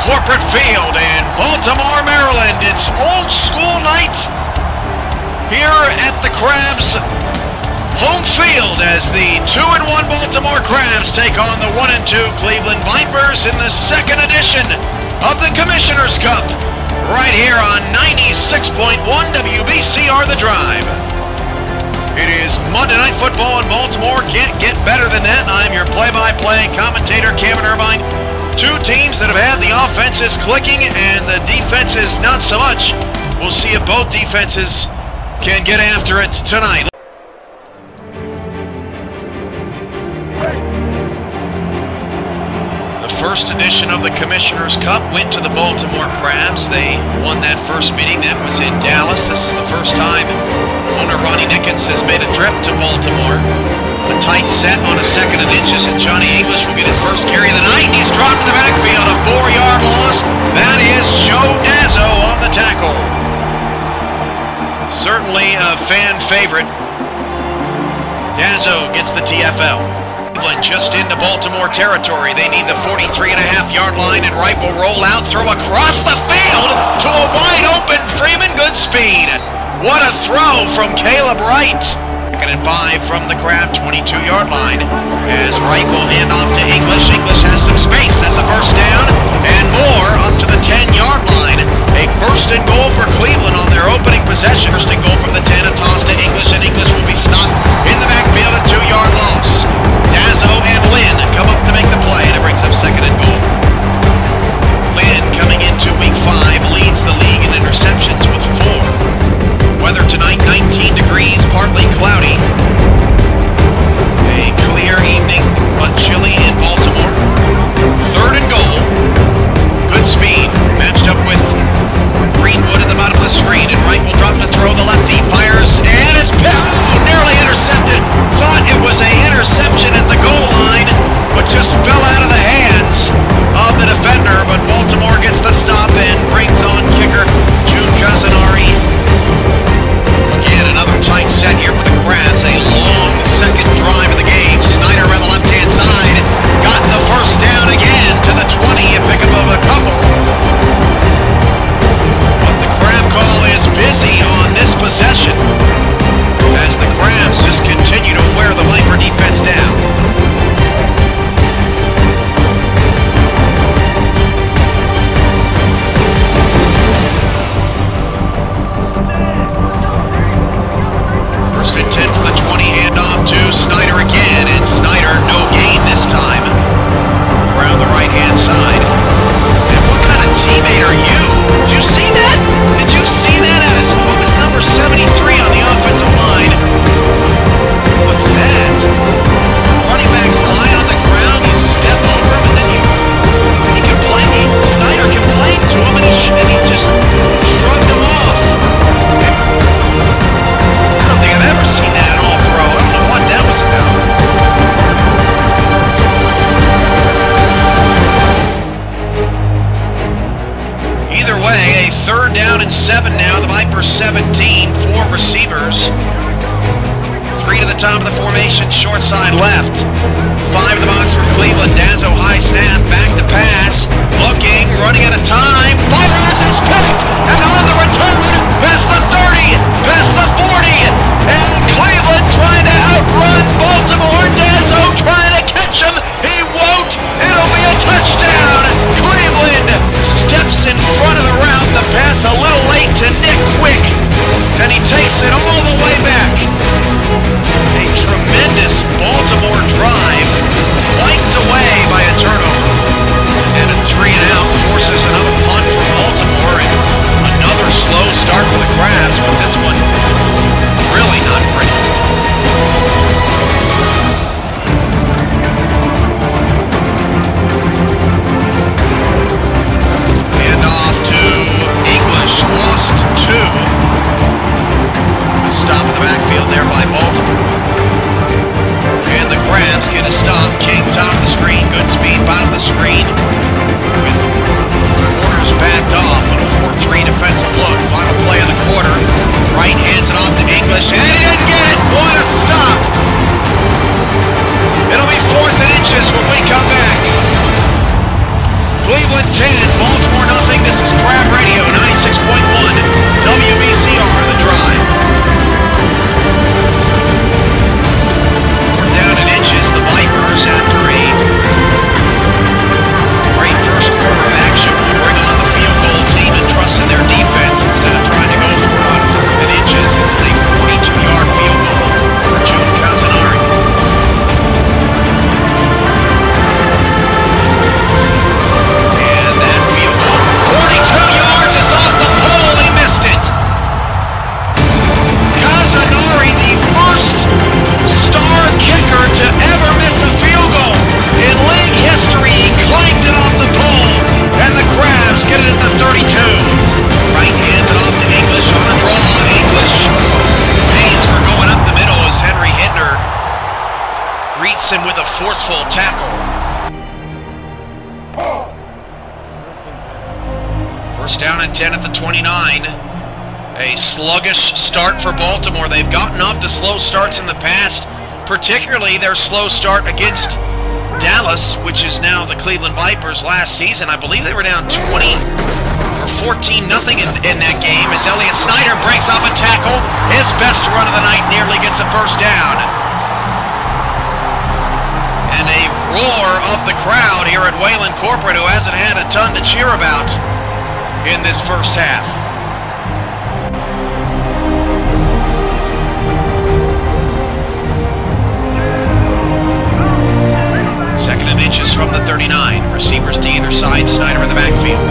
Corporate Field in Baltimore, Maryland. It's old school night here at the Crabs home field as the 2-1 Baltimore Crabs take on the 1-2 Cleveland Vipers in the second edition of the Commissioner's Cup right here on 96.1 WBCR The Drive. It is Monday Night Football in Baltimore. Can't get better than that. I'm your play-by-play commentator, Cameron Irvine. Two teams that have had the offenses clicking and the defenses not so much. We'll see if both defenses can get after it tonight. The first edition of the Commissioner's Cup went to the Baltimore Crabs. They won that first meeting. That was in Dallas. This is the first time owner Ronnie Nickens has made a trip to Baltimore. A tight set on a second and inches, and Johnny English will get his first carry of the night, and he's dropped to the backfield. A 4-yard loss. That is Joe Dazzo on the tackle. Certainly a fan favorite. Dazzo gets the TFL. Cleveland just into Baltimore territory. They need the 43.5-yard line, and Wright will roll out, throw across the field to a wide open Freeman. Good speed. What a throw from Caleb Wright. Second and 5 from the Crab 22-yard line as Wright will hand off to English. English has some space. That's a first down and more up to the 10-yard line. A first and goal for Cleveland on their opening possession. First and goal from the 10, a toss to English, and English will be stopped in the backfield, a 2-yard loss. Dazzo and Lynn come up to make the play, and it brings up second and goal. Lynn, coming into week 5, leads the league in interceptions with 4. Weather tonight, 19 degrees, partly cloudy. A clear evening, but chilly in Baltimore. Third and goal. Good speed, matched up with Greenwood at the bottom of the screen, and Wright will drop to throw. The lefty fires, and it's nearly intercepted. Thought it was an interception at the goal line, but just fell out of the hands of the defender. But Baltimore gets the stop and brings on kicker June Casanari. Again, another tight set here for the Crabs. A long second drive of the game. Snyder on the left-hand side. Got the first down again to the 20. A pickup of a couple. But the Crab call is busy on this possession as the Crabs just continue to wear the Viper defense down. First and 10 from the 20, handoff to Snyder again, and Snyder no gain this time. Around the right-hand side. And what kind of teammate are you? Did you see that? Did you see that? What was number 73 on the offensive line? What's that? Running back's lying on the ground, you step over him, and then he complained. Snyder complained to him, and he just shrugged him off. I don't think I've ever seen that in all pro. I don't know what that was about. Either way, a third down and 7 now. The Vipers 17, 4 receivers. 3 to the top of the formation, short side left. 5 in the box for Cleveland. Dazzo high snap, back to pass. Looking, running out of time. Fires, it's picked, and on the return, past the 30, past the 40, and Cleveland trying to outrun Baltimore. Dazzo trying to catch him. He won't. It'll be a touchdown. Cleveland steps in front of the route. The pass a little late to Nick Quick, and he takes it all the way back. A tremendous Baltimore drive, wiped away by a turnover. And a 3-and-out forces another punt from Baltimore, and another slow start for the forceful tackle. First down and 10 at the 29. A sluggish start for Baltimore. They've gotten off to slow starts in the past, particularly their slow start against Dallas, which is now the Cleveland Vipers. Last season, I believe they were down 20 or 14-0 in that game as Elliott Snyder breaks off a tackle. His best run of the night, nearly gets a first down. And a roar of the crowd here at Wayland Corporate, who hasn't had a ton to cheer about in this first half. Second and inches from the 39. Receivers to either side. Snyder in the backfield.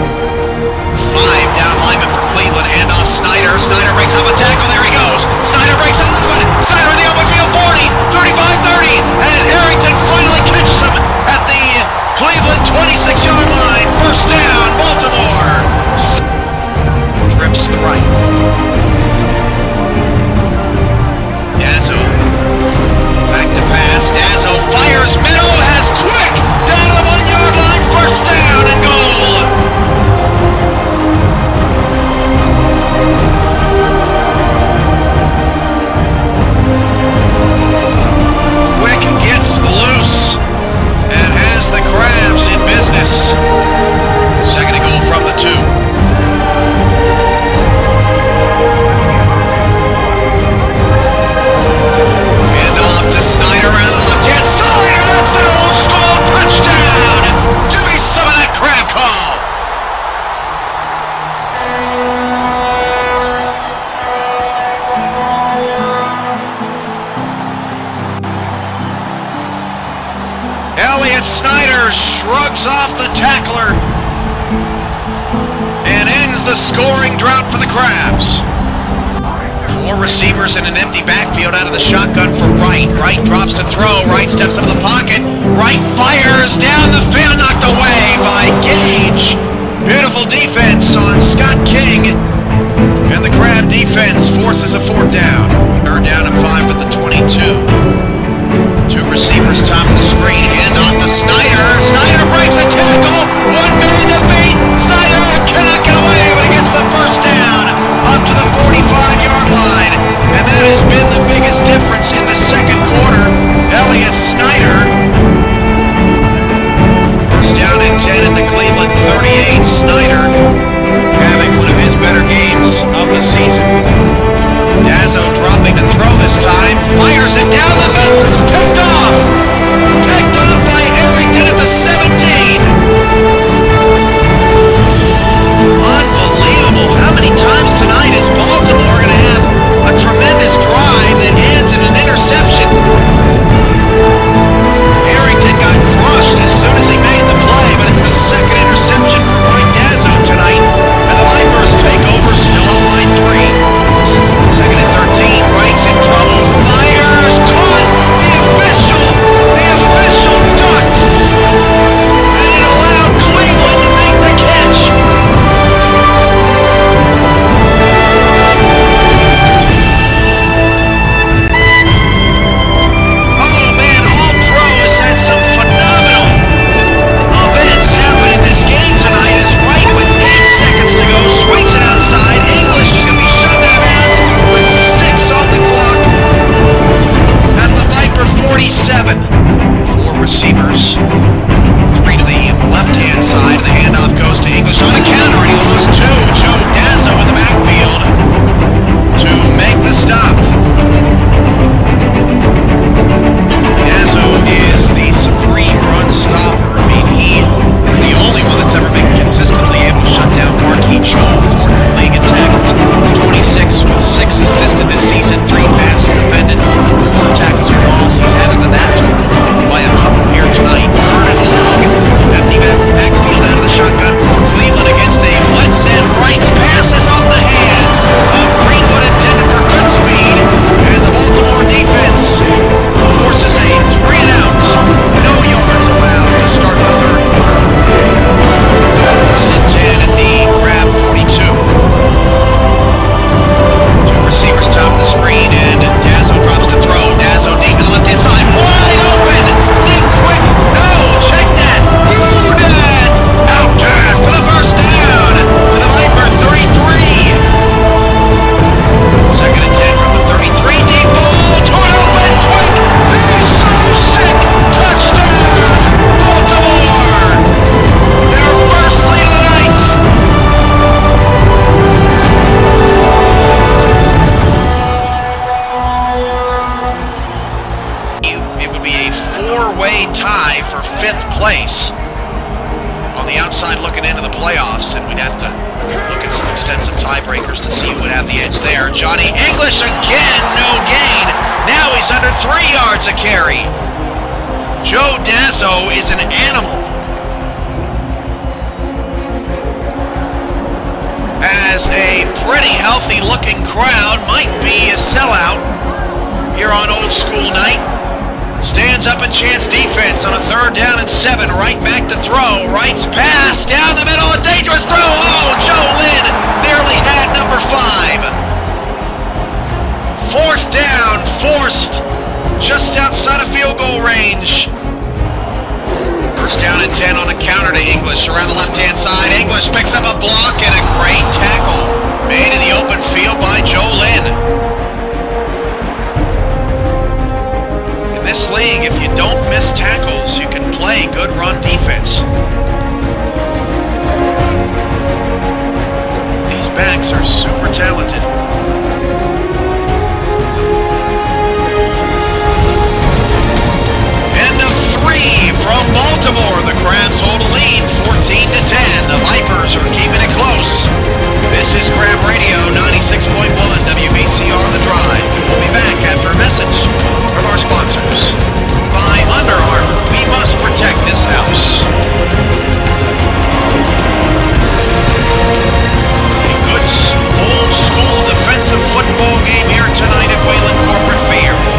5 down linemen for Cleveland. Hand off Snyder. Snyder breaks off a tackle. There he goes. Snyder breaks off. Snyder in the open field. 40, 35, 30. And Harrington finally catches him at the Cleveland 26-yard line. First down, Baltimore. Trips to the right. Dazzo. Back to pass. Dazzo fires. Meadow has quick. Down the 1-yard line. First down and goal. Quick gets loose and has the Crabs in business. Second and goal from the 2. Snyder around the left-hand side, and that's an old school touchdown! Give me some of that crab call! Elliott Snyder shrugs off the tackler and ends the scoring drought for the Crabs. 4 receivers in an empty backfield out of the shotgun for Wright. Wright drops to throw. Wright steps up the pocket. Wright fires down the field, knocked away by Gage. Beautiful defense on Scott King. And the Crab defense forces a 4th down. 3rd down and 5 at the 22. 2 receivers top of the screen. Hand off to Snyder. Snyder breaks a tackle. 1 man to beat. Snyder cannot get away, but he gets the first down up to the 45-yard line. And that has been the biggest difference in the second quarter. Elliott Snyder. First down and 10 at the Cleveland 38. Snyder having one of his better games of the season. Dazzo dropping to throw this time. Fires it down the middle. It's picked off. Picked off by Harrington at the 17. Unbelievable. How many times tonight is Baltimore going to have a tremendous drive that ends in an interception? Harrington got crushed as soon as he made the play, but it's the second interception for Mike Dazzo tonight, and the Vipers take over, still up by 3. Second and 13, Wright's in trouble, fires, caught, the official ducked. there. Johnny English again, no gain. Now he's under 3 yards a carry. Joe Dazzo is an animal. As a pretty healthy looking crowd, might be a sellout here on Old School Night. Stands up a chance defense on a 3rd down and 7. Right back to throw. Wright's pass down the middle. A dangerous throw. Oh, Joe Lynn nearly had number 5. 4th down, forced just outside of field goal range. 1st down and 10 on a counter to English around the left-hand side. English picks up a block and a great tackle made in the open field by Joe Lynn. In this league, if you don't miss tackles, you can play good run defense. These backs are super talented. End of 3 from Baltimore. The Crabs hold a lead, 14-10. The Vipers are keeping it close. This is Crab Radio, 96.1 WBCR The Drive. We'll be back after a message from our sponsors. By Under Armour, we must protect this house. A good old school defensive football game here tonight at Wayland Corporate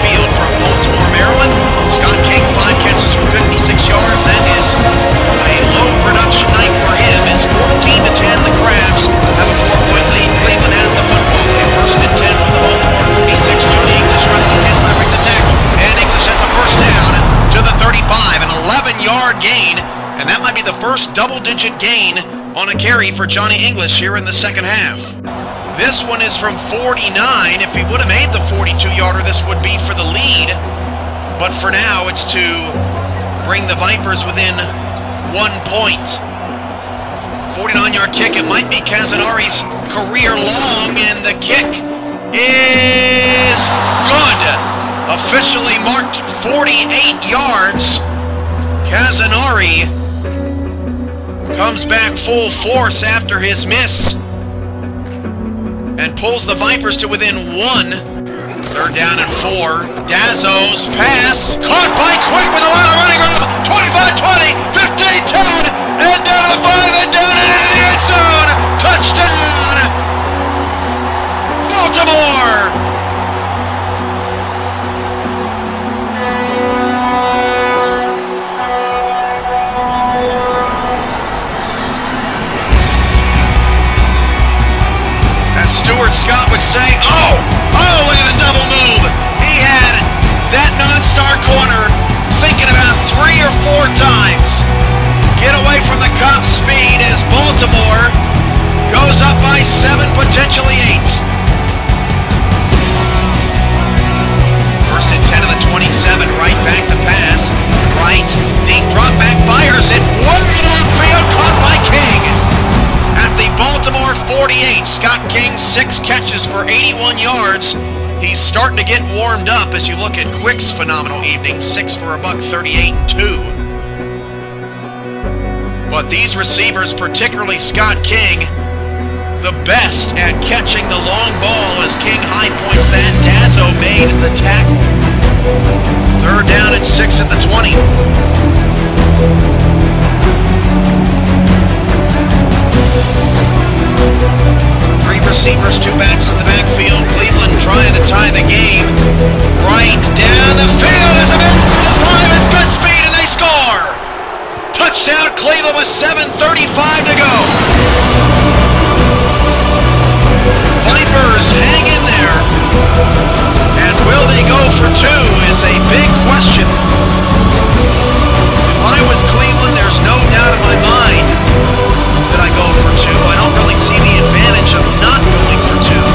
Field from Baltimore, Maryland. Scott King, 5 catches for 56 yards. That is a low production night for him. It's 14-10. The Crabs have a 4-point lead. Cleveland has the football. A 1st and 10 with the Baltimore 46. Johnny English around the left-hand side brings a tackle. And English has a 1st down to the 35. An 11-yard gain. And that might be the first double-digit gain on a carry for Johnny English here in the 2nd half. This one is from 49. If he would have made the 42-yarder, this would be for the lead. But for now, it's to bring the Vipers within 1 point. 49-yard kick. It might be Casanari's career long, and the kick is good. Officially marked 48 yards. Casanari comes back full force after his miss and pulls the Vipers to within 1. 3rd down and 4. Dazzo's pass caught by Quick with a lot of running room. 25-20, 15-10, and down to the 5 and down into the end zone. Touchdown, Baltimore. Stuart Scott would say, oh, look at the double move. He had that non-star corner thinking about 3 or 4 times. Get away from the cop speed as Baltimore goes up by 7, potentially 8. 1st and 10 of the 27, right back to pass. Right, deep drop back, fires it. Way downfield, caught by King. At the Baltimore 48, Scott King, 6 catches for 81 yards. He's starting to get warmed up as you look at Quick's phenomenal evening, 6 for a buck, 38 and 2. But these receivers, particularly Scott King, the best at catching the long ball as King high points that. Dazzo made the tackle. 3rd down and 6 at the 20. 3 receivers, 2 backs in the backfield. Cleveland trying to tie the game. Right down the field as a minute to the 5. It's good speed and they score. Touchdown Cleveland with 7:35 to go. Vipers hang in there. And will they go for 2 is a big question. If I was Cleveland, there's no doubt in my mind that I go for 2. I don't really see the advantage of not going for 2.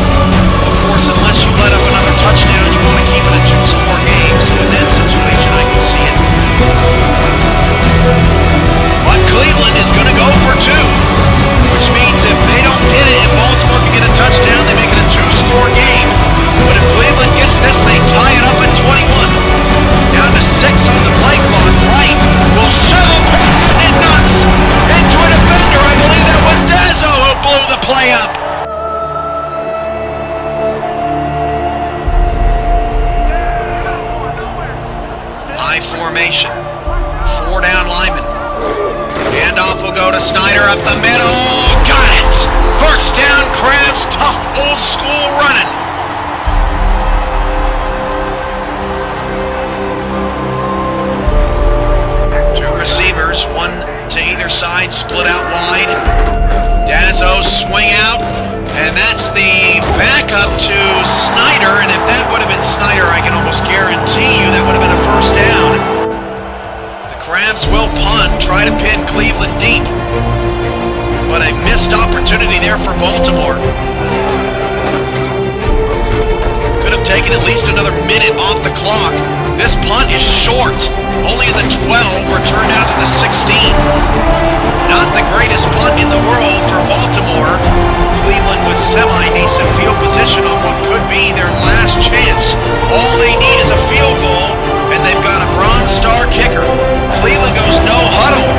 formation. 4 down linemen. Handoff will go to Snyder up the middle. Got it! First down, Crabs. Tough old school running. Receivers, one to either side, split out wide. Dazzo swing out, and that's the backup to Snyder, and if that would have been Snyder, I can almost guarantee you that would have been a first down. The Crabs will punt, try to pin Cleveland deep, but a missed opportunity there for Baltimore. Could have taken at least another minute off the clock. This punt is short, only in the 12, returned out to the 16. Not the greatest punt in the world for Baltimore. Cleveland with semi-decent field position on what could be their last chance. All they need is a field goal, and they've got a Bronze Star kicker. Cleveland goes no huddle.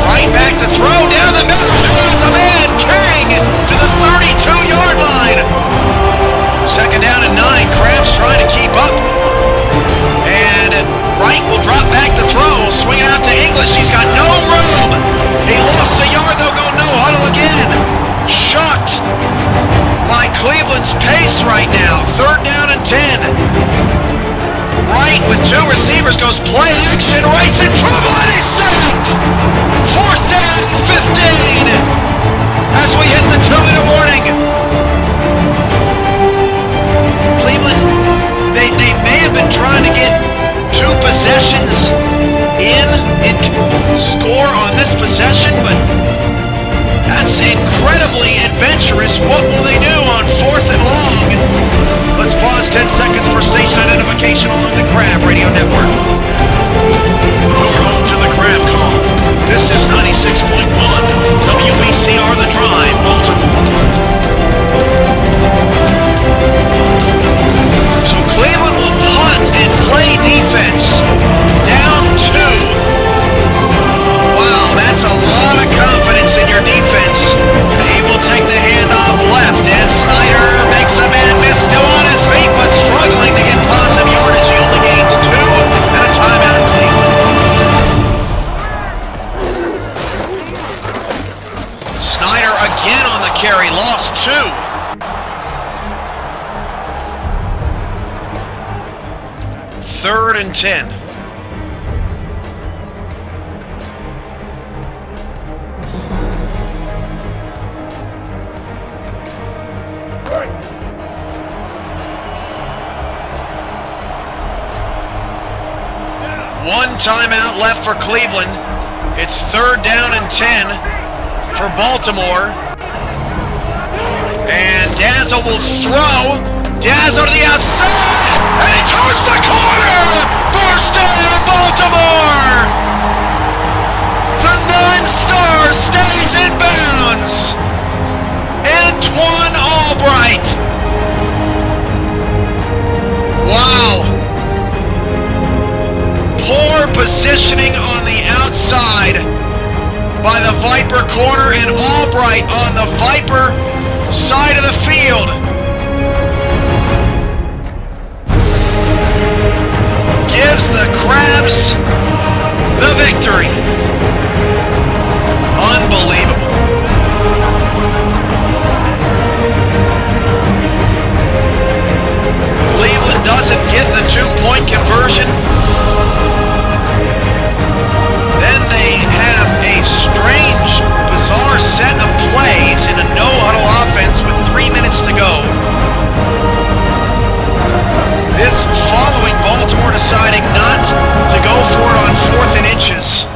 Right back to throw down the middle. There's a man, King, to the 32-yard line. Second down and 9. Crabs trying to keep up. And Wright will drop back to throw. Swinging out to English. He's got no room. He lost a yard. They'll go no huddle again. Shocked by Cleveland's pace right now. Third down and 10. Wright with 2 receivers goes play action. Wright's in trouble and he's sacked. Fourth down, 15. As we hit the 2-minute warning. Cleveland, they may have been trying to get 2 possessions in score on this possession, but that's incredibly adventurous. What will they do on 4th and long? Let's pause 10 seconds for station identification along the Crab Radio Network. We're home to the Crab Call. This is 96.1 WBCR The Drive, Baltimore. So Cleveland will punt and play defense. Down 2. Wow, that's a lot of confidence in your defense. He will take the handoff left, and Snyder makes a man miss, still on his feet, but struggling to get positive yardage. He only gains 2 and a timeout, Cleveland. Snyder again on the carry, lost 2. Third and 10. One timeout left for Cleveland. It's third down and 10 for Baltimore. And Dazzo will throw. Dazzo to the outside, and he turns the corner! First down, Baltimore! The 9-star stays in bounds! Antoine Albright! Wow! Poor positioning on the outside by the Viper corner, and Albright on the Viper side of the field. Gives the Crabs the victory. Unbelievable. Cleveland doesn't get the 2-point conversion. Then they have a strange, bizarre set of plays in a no-huddle offense with 3 minutes to go. This following Baltimore deciding not to go for it on 4th and inches.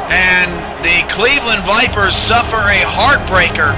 And the Cleveland Vipers suffer a heartbreaker